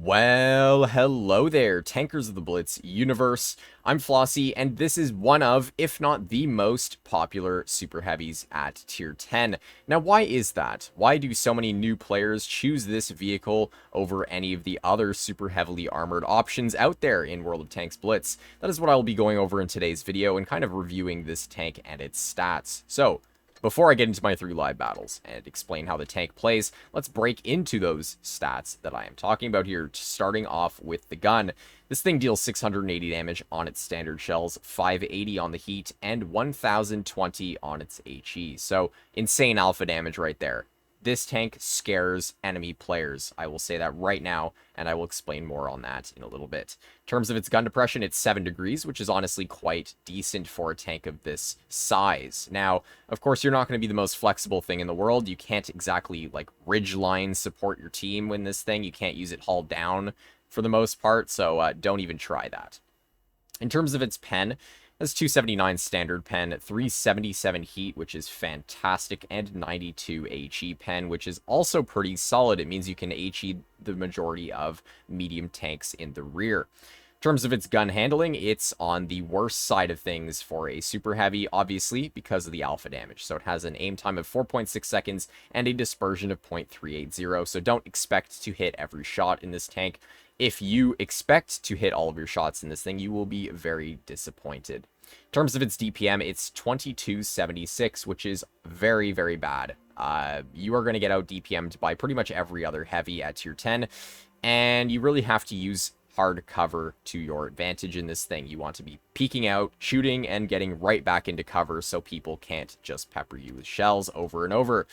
Well, hello there, Tankers of the Blitz universe. I'm Flossie, and this is one of, if not the most popular Super Heavies at Tier 10. Now, why is that? Why do so many new players choose this vehicle over any of the other super heavily armored options out there in World of Tanks Blitz? That is what I will be going over in today's video and kind of reviewing this tank and its stats. So, before I get into my 3 live battles and explain how the tank plays, let's break into those stats that I am talking about here, starting off with the gun. This thing deals 680 damage on its standard shells, 580 on the heat, and 1020 on its HE. So, insane alpha damage right there. This tank scares enemy players. I will say that right now, and I will explain more on that in a little bit. In terms of its gun depression, it's 7 degrees, which is honestly quite decent for a tank of this size. Now, of course, you're not going to be the most flexible thing in the world. You can't exactly, like, ridge line support your team in this thing. You can't use it haul down for the most part, so don't even try that. In terms of its pen, that's 279 standard pen, 377 heat, which is fantastic, and 92 HE pen, which is also pretty solid. It means you can HE the majority of medium tanks in the rear. In terms of its gun handling, it's on the worst side of things for a super heavy, obviously, because of the alpha damage. So it has an aim time of 4.6 seconds and a dispersion of 0.380, so don't expect to hit every shot in this tank. If you expect to hit all of your shots in this thing, you will be very disappointed. In terms of its DPM, it's 2276, which is very, very bad. You are going to get out DPM'd by pretty much every other heavy at tier 10, and you really have to use hard cover to your advantage in this thing. You want to be peeking out, shooting, and getting right back into cover so people can't just pepper you with shells over and over.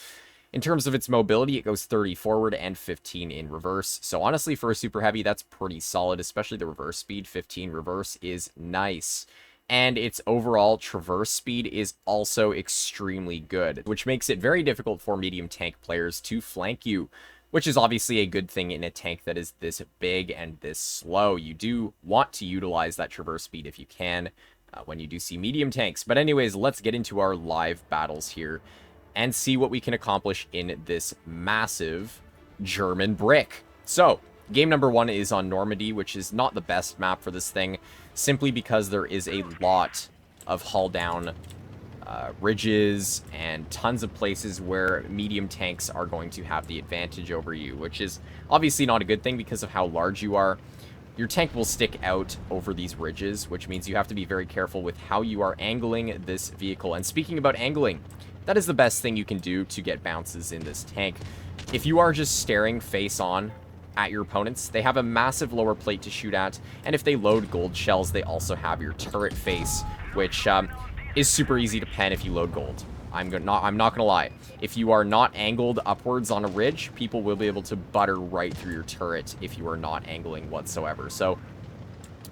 In terms of its mobility, it goes 30 forward and 15 in reverse. So honestly, for a super heavy, that's pretty solid, especially the reverse speed. 15 reverse is nice. And its overall traverse speed is also extremely good, which makes it very difficult for medium tank players to flank you, which is obviously a good thing in a tank that is this big and this slow. You do want to utilize that traverse speed if you can when you do see medium tanks. But anyways, let's get into our live battles here and see what we can accomplish in this massive German brick. So, game number 1 is on Normandy, which is not the best map for this thing, simply because there is a lot of hull down ridges and tons of places where medium tanks are going to have the advantage over you, which is obviously not a good thing because of how large you are. Your tank will stick out over these ridges, which means you have to be very careful with how you are angling this vehicle. And speaking about angling, that is the best thing you can do to get bounces in this tank. If you are just staring face on at your opponents, they have a massive lower plate to shoot at, and if they load gold shells, they also have your turret face, which is super easy to pen if you load gold. I'm not gonna lie. If you are not angled upwards on a ridge, people will be able to butter right through your turret if you are not angling whatsoever. So,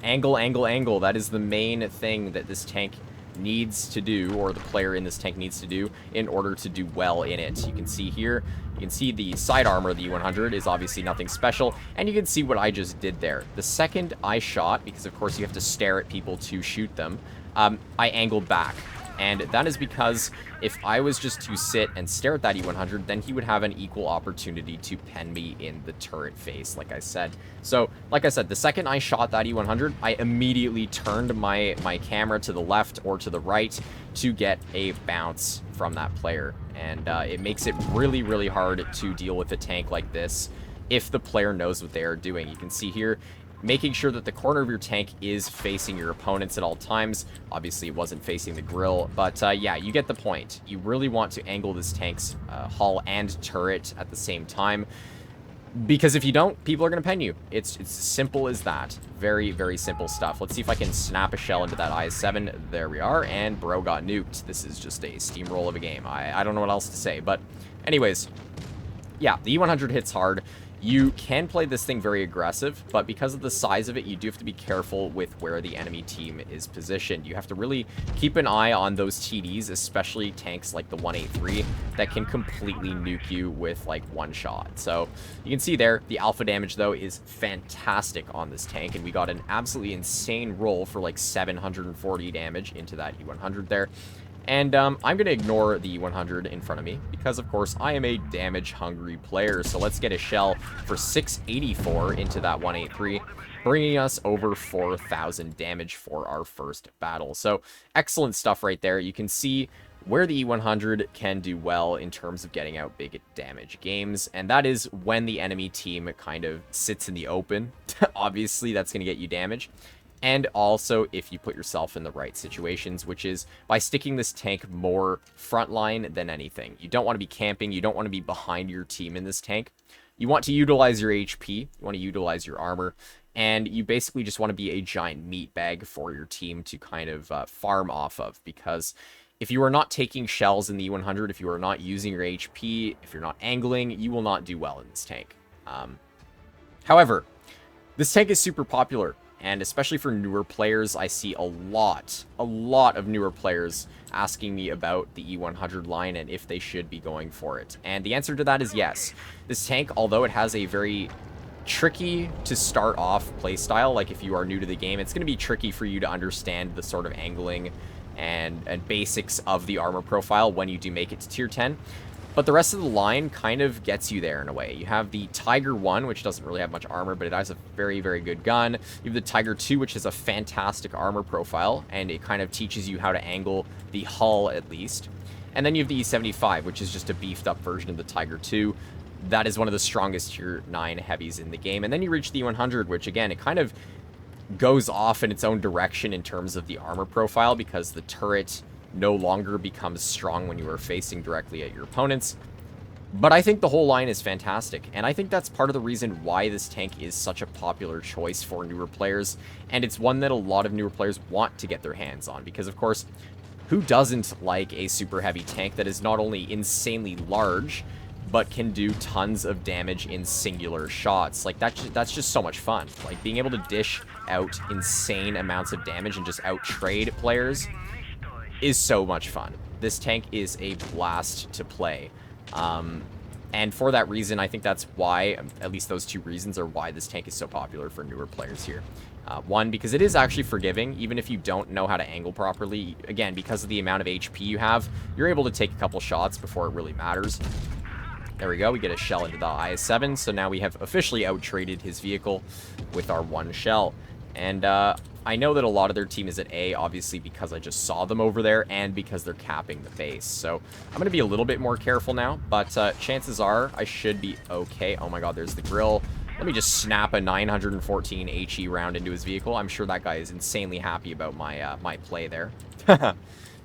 angle, angle, angle. That is the main thing that this tank needs to do, or the player in this tank needs to do, in order to do well in it. You can see here, you can see the side armor of the E100 is obviously nothing special, and you can see what I just did there. The second I shot, because of course you have to stare at people to shoot them, I angled back. And that is because if I was just to sit and stare at that E100, then he would have an equal opportunity to pen me in the turret face, like I said. So, like I said, the second I shot that E100, I immediately turned my camera to the left or to the right to get a bounce from that player. And it makes it really, really hard to deal with a tank like this if the player knows what they are doing. You can see here, making sure that the corner of your tank is facing your opponents at all times. Obviously, it wasn't facing the grill, but yeah, you get the point. You really want to angle this tank's hull and turret at the same time, because if you don't, people are going to pen you. It's as simple as that. Very, very simple stuff. Let's see if I can snap a shell into that IS-7. There we are, and bro got nuked. This is just a steamroll of a game. I don't know what else to say, but anyways, yeah, the E100 hits hard. You can play this thing very aggressive, but because of the size of it, you do have to be careful with where the enemy team is positioned. You have to really keep an eye on those TDs, especially tanks like the 183 that can completely nuke you with like one shot. So you can see there, the alpha damage though is fantastic on this tank, and we got an absolutely insane roll for like 740 damage into that E100 there. And I'm going to ignore the 100 in front of me because, of course, I am a damage-hungry player. So let's get a shell for 684 into that 183, bringing us over 4,000 damage for our first battle. So excellent stuff right there. You can see where the E100 can do well in terms of getting out big damage games, and that is when the enemy team kind of sits in the open. Obviously, that's going to get you damage. And also if you put yourself in the right situations, which is by sticking this tank more frontline than anything. You don't want to be camping. You don't want to be behind your team in this tank. You want to utilize your HP. You want to utilize your armor. And you basically just want to be a giant meat bag for your team to kind of farm off of. Because if you are not taking shells in the E100, if you are not using your HP, if you're not angling, you will not do well in this tank. However, this tank is super popular. And especially for newer players, I see a lot of newer players asking me about the E100 line and if they should be going for it. And the answer to that is yes. This tank, although it has a very tricky to start off playstyle, like if you are new to the game, it's going to be tricky for you to understand the sort of angling and basics of the armor profile when you do make it to tier 10. But the rest of the line kind of gets you there in a way. You have the Tiger 1, which doesn't really have much armor, but it has a very, very good gun. You have the Tiger 2, which has a fantastic armor profile, and it kind of teaches you how to angle the hull at least. And then you have the E75, which is just a beefed up version of the Tiger 2. That is one of the strongest tier 9 heavies in the game. And then you reach the E100, which again, it kind of goes off in its own direction in terms of the armor profile because the turret no longer becomes strong when you are facing directly at your opponents. But I think the whole line is fantastic, and I think that's part of the reason why this tank is such a popular choice for newer players, and it's one that a lot of newer players want to get their hands on, because of course, who doesn't like a super heavy tank that is not only insanely large, but can do tons of damage in singular shots? Like, that's just so much fun. Like, being able to dish out insane amounts of damage and just out-trade players is so much fun. This tank is a blast to play. And for that reason, I think that's why, at least those two reasons are why this tank is so popular for newer players here. One, because it is actually forgiving, even if you don't know how to angle properly. Again, because of the amount of HP you have, you're able to take a couple shots before it really matters. There we go, we get a shell into the IS-7, so now we have officially out-traded his vehicle with our one shell. And, I know that a lot of their team is at A, obviously, because I just saw them over there, and because they're capping the base. So, I'm going to be a little bit more careful now, but chances are I should be okay. Oh my god, there's the grill. Let me just snap a 914 HE round into his vehicle. I'm sure that guy is insanely happy about my, my play there.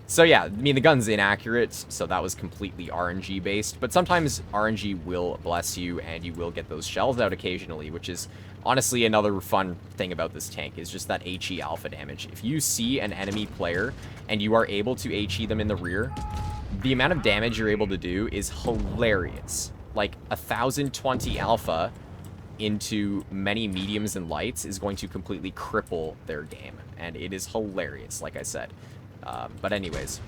So yeah, I mean, the gun's inaccurate, so that was completely RNG based, but sometimes RNG will bless you, and you will get those shells out occasionally, which is honestly another fun thing about this tank, is just that HE alpha damage. If you see an enemy player, and you are able to HE them in the rear, the amount of damage you're able to do is hilarious. Like, 1020 alpha into many mediums and lights is going to completely cripple their game, and it is hilarious, like I said. But anyways,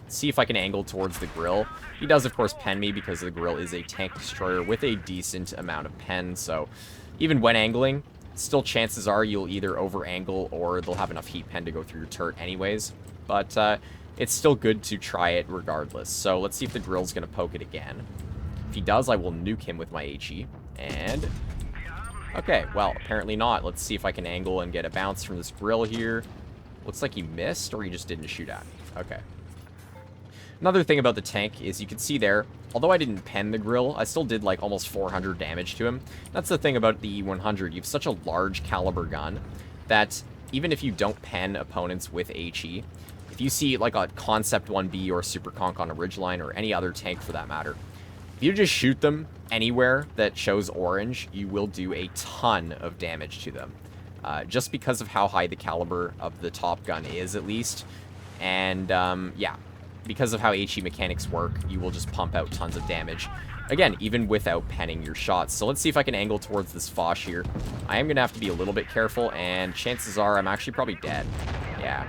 see if I can angle towards the grill. He does, of course, pen me because the grill is a tank destroyer with a decent amount of pen. So even when angling, still chances are you'll either over angle or they'll have enough heat pen to go through your turret anyways. But it's still good to try it regardless. So let's see if the grill's going to poke it again. If he does, I will nuke him with my HE. And okay, well, apparently not. Let's see if I can angle and get a bounce from this grill here. Looks like he missed, or he just didn't shoot at. Okay. Another thing about the tank is you can see there, although I didn't pen the grill, I still did like almost 400 damage to him. That's the thing about the E100. You have such a large caliber gun that even if you don't pen opponents with HE, if you see like a Concept 1B or Super Conk on a Ridgeline or any other tank for that matter, if you just shoot them anywhere that shows orange, you will do a ton of damage to them. Just because of how high the caliber of the top gun is, at least. And, yeah, because of how HE mechanics work, you will just pump out tons of damage. Again, even without penning your shots. So let's see if I can angle towards this Foch here. I am going to have to be a little bit careful, and chances are I'm actually probably dead. Yeah.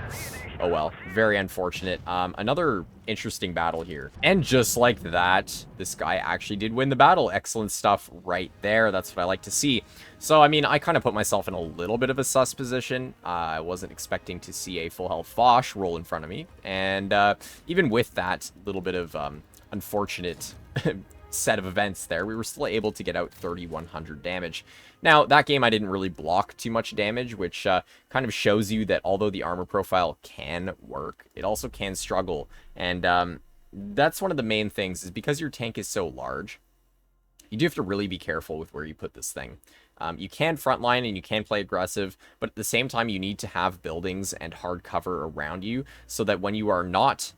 Oh well, very unfortunate. Another interesting battle here. And just like that, this guy actually did win the battle. Excellent stuff right there. That's what I like to see. So, I mean, I kind of put myself in a little bit of a sus position. I wasn't expecting to see a full health Foch roll in front of me. And even with that little bit of unfortunate set of events there, we were still able to get out 3,100 damage. Now, that game I didn't really block too much damage, which kind of shows you that although the armor profile can work, it also can struggle. And that's one of the main things, is because your tank is so large, you do have to really be careful with where you put this thing. You can frontline and you can play aggressive, but at the same time, you need to have buildings and hard cover around you so that when you are not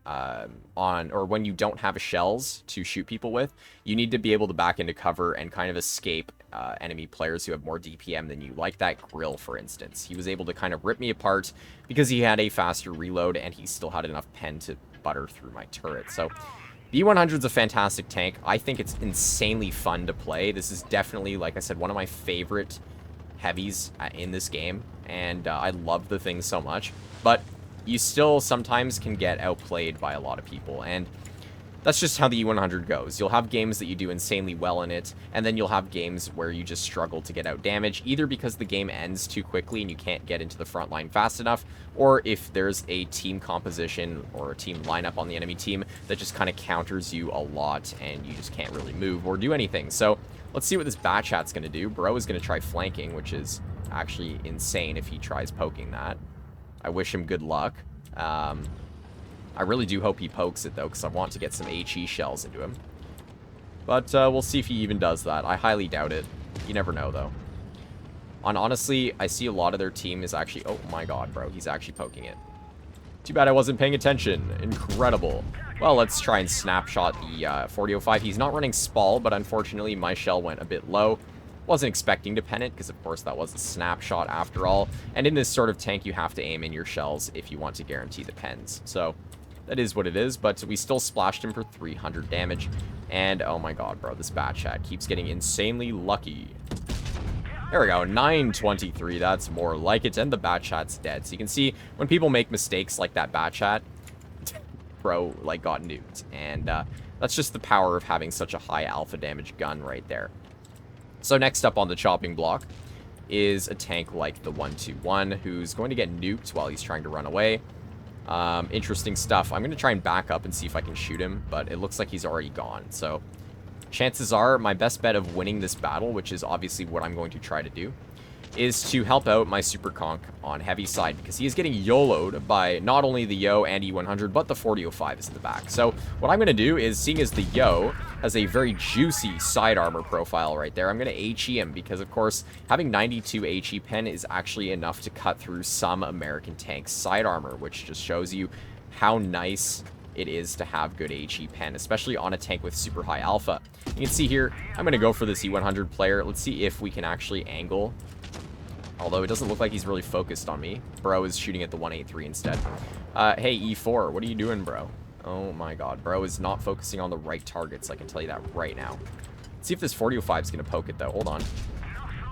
or when you don't have shells to shoot people with, you need to be able to back into cover and kind of escape enemy players who have more DPM than you. Like that Grill, for instance. He was able to kind of rip me apart because he had a faster reload and he still had enough pen to butter through my turret. So the E100 is a fantastic tank. I think it's insanely fun to play. This is definitely, like I said, one of my favorite heavies in this game, and I love the thing so much. But you still sometimes can get outplayed by a lot of people, and that's just how the E100 goes. You'll have games that you do insanely well in it, and then you'll have games where you just struggle to get out damage, either because the game ends too quickly and you can't get into the front line fast enough, or if there's a team composition or a team lineup on the enemy team that just kind of counters you a lot and you just can't really move or do anything. So let's see what this bat chat's going to do. Bro is going to try flanking, which is actually insane if he tries poking that. I wish him good luck. I really do hope he pokes it, though, because I want to get some HE shells into him. But we'll see if he even does that. I highly doubt it. You never know, though. Honestly, I see a lot of their team is actually... Oh, my God, bro. He's actually poking it. Too bad I wasn't paying attention. Incredible. Well, let's try and snapshot the 4005. He's not running Spall, but unfortunately, my shell went a bit low. Wasn't expecting to pen it, because of course that was a snapshot after all. And in this sort of tank, you have to aim in your shells if you want to guarantee the pens. So that is what it is, but we still splashed him for 300 damage. And oh my god, bro, this bat chat keeps getting insanely lucky. There we go, 923, that's more like it, and the bat chat's dead. So you can see when people make mistakes like that bat chat, bro, like, got nuked. And that's just the power of having such a high alpha damage gun right there. So next up on the chopping block is a tank like the 121, who's going to get nuked while he's trying to run away. Interesting stuff. I'm going to try and back up and see if I can shoot him, but it looks like he's already gone. So chances are my best bet of winning this battle, which is obviously what I'm going to try to do, is to help out my Super Conk on heavy side, because he is getting YOLO'd by not only the Yo and E100, but the 4005 is in the back. So what I'm going to do is, seeing as the Yo has a very juicy side armor profile right there, I'm going to HE him, because of course having 92 HE pen is actually enough to cut through some American tanks' side armor, which just shows you how nice it is to have good HE pen, especially on a tank with super high alpha. You can see here, I'm going to go for this E100 player. Let's see if we can actually angle. Although it doesn't look like he's really focused on me. Bro is shooting at the 183 instead. Hey, E4, what are you doing, bro? Oh my god, bro is not focusing on the right targets, I can tell you that right now. Let's see if this 4005 is going to poke it, though. Hold on.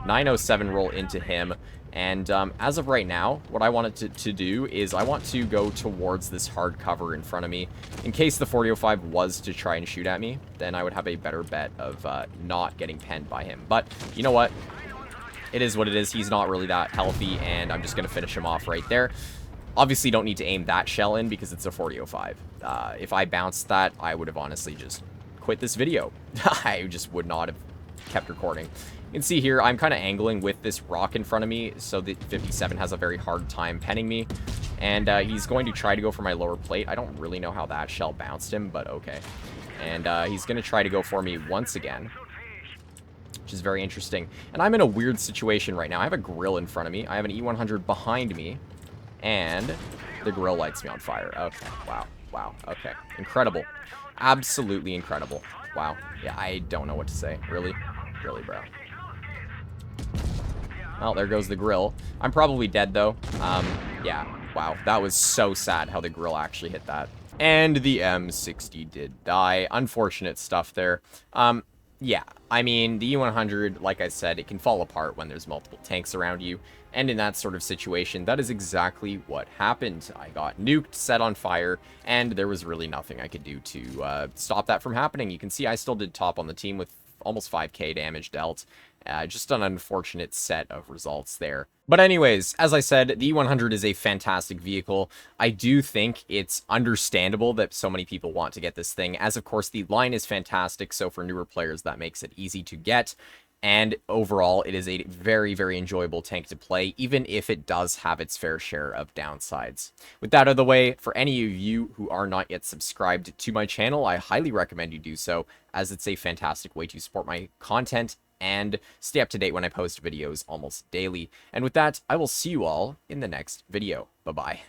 907 roll into him. And as of right now, what I wanted to do is I want to go towards this hard cover in front of me. In case the 4005 was to try and shoot at me, then I would have a better bet of not getting penned by him. But you know what? It is what it is. He's not really that healthy, and I'm just going to finish him off right there. Obviously, don't need to aim that shell in because it's a 4005. If I bounced that, I would have honestly just quit this video. I just would not have kept recording. You can see here, I'm kind of angling with this rock in front of me, so the 57 has a very hard time penning me. And he's going to try to go for my lower plate. I don't really know how that shell bounced him, but okay. And he's going to try to go for me once again, which is very interesting. And I'm in a weird situation right now. I have a grill in front of me. I have an E100 behind me, and the grill lights me on fire. Okay, wow, wow, okay. Incredible. Absolutely incredible. Wow. Yeah, I don't know what to say. Really? Really, bro. Well, there goes the grill. I'm probably dead, though. Yeah, wow. That was so sad how the grill actually hit that. And the M60 did die. Unfortunate stuff there. Yeah, I mean, the E100, like I said, it can fall apart when there's multiple tanks around you, and in that sort of situation, that is exactly what happened. I got nuked, set on fire, and there was really nothing I could do to stop that from happening. You can see I still did top on the team with almost 5k damage dealt. Just an unfortunate set of results there. But anyways, as I said, the E100 is a fantastic vehicle. I do think it's understandable that so many people want to get this thing, as of course the line is fantastic, so for newer players that makes it easy to get. And overall, it is a very, very enjoyable tank to play, even if it does have its fair share of downsides. With that out of the way, for any of you who are not yet subscribed to my channel, I highly recommend you do so, as it's a fantastic way to support my content and stay up to date when I post videos almost daily. And with that, I will see you all in the next video. Bye-bye.